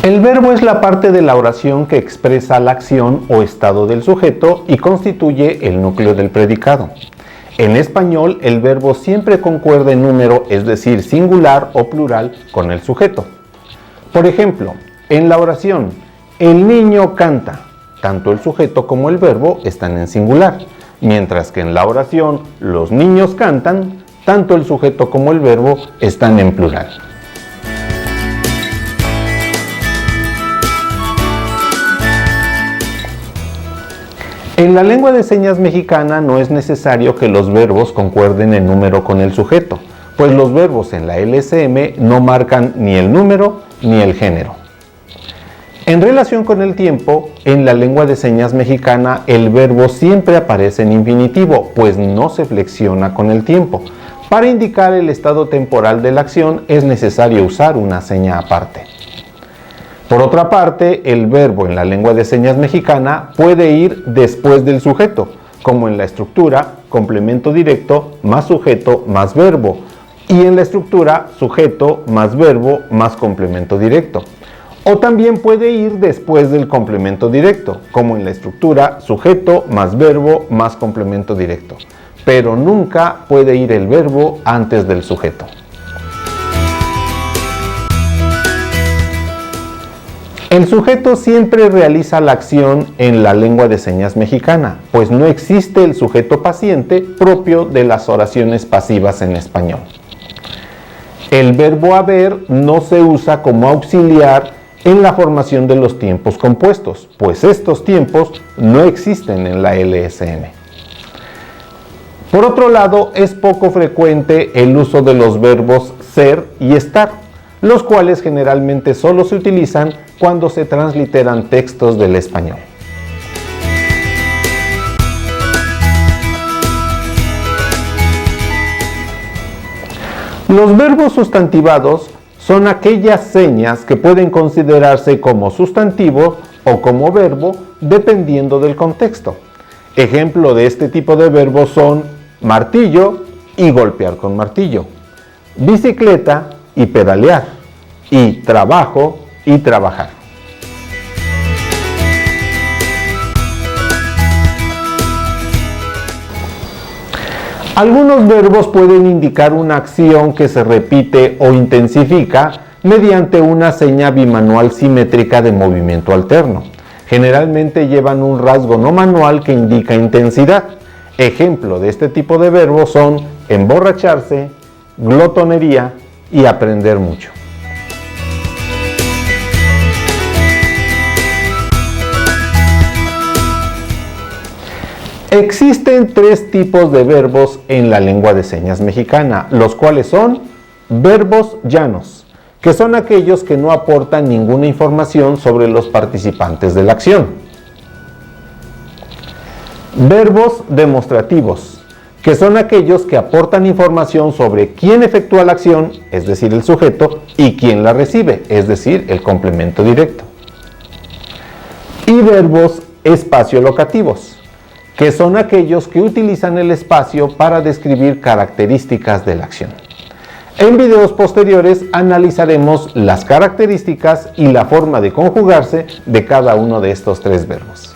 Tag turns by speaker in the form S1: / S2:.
S1: El verbo es la parte de la oración que expresa la acción o estado del sujeto y constituye el núcleo del predicado. En español, el verbo siempre concuerda en número, es decir, singular o plural, con el sujeto. Por ejemplo, en la oración, el niño canta, tanto el sujeto como el verbo están en singular, mientras que en la oración, los niños cantan, tanto el sujeto como el verbo están en plural. En la lengua de señas mexicana no es necesario que los verbos concuerden en número con el sujeto, pues los verbos en la LSM no marcan ni el número ni el género. En relación con el tiempo, en la lengua de señas mexicana el verbo siempre aparece en infinitivo, pues no se flexiona con el tiempo. Para indicar el estado temporal de la acción es necesario usar una seña aparte. Por otra parte, el verbo en la lengua de señas mexicana puede ir después del sujeto, como en la estructura complemento directo más sujeto más verbo, y en la estructura sujeto más verbo más complemento directo. O también puede ir después del complemento directo, como en la estructura sujeto más verbo más complemento directo, pero nunca puede ir el verbo antes del sujeto. El sujeto siempre realiza la acción en la lengua de señas mexicana, pues no existe el sujeto paciente propio de las oraciones pasivas en español. El verbo haber no se usa como auxiliar en la formación de los tiempos compuestos, pues estos tiempos no existen en la LSM. Por otro lado, es poco frecuente el uso de los verbos ser y estar, los cuales generalmente solo se utilizan cuando se transliteran textos del español. Los verbos sustantivados son aquellas señas que pueden considerarse como sustantivo o como verbo dependiendo del contexto. Ejemplo de este tipo de verbos son martillo y golpear con martillo, bicicleta y pedalear, y trabajo y trabajar. Algunos verbos pueden indicar una acción que se repite o intensifica mediante una seña bimanual simétrica de movimiento alterno. Generalmente llevan un rasgo no manual que indica intensidad. Ejemplo de este tipo de verbos son emborracharse, glotonería y aprender mucho. Existen tres tipos de verbos en la lengua de señas mexicana, los cuales son verbos llanos, que son aquellos que no aportan ninguna información sobre los participantes de la acción. Verbos demostrativos, que son aquellos que aportan información sobre quién efectúa la acción, es decir, el sujeto, y quién la recibe, es decir, el complemento directo. Y verbos espacio-locativos, que son aquellos que utilizan el espacio para describir características de la acción. En videos posteriores analizaremos las características y la forma de conjugarse de cada uno de estos tres verbos.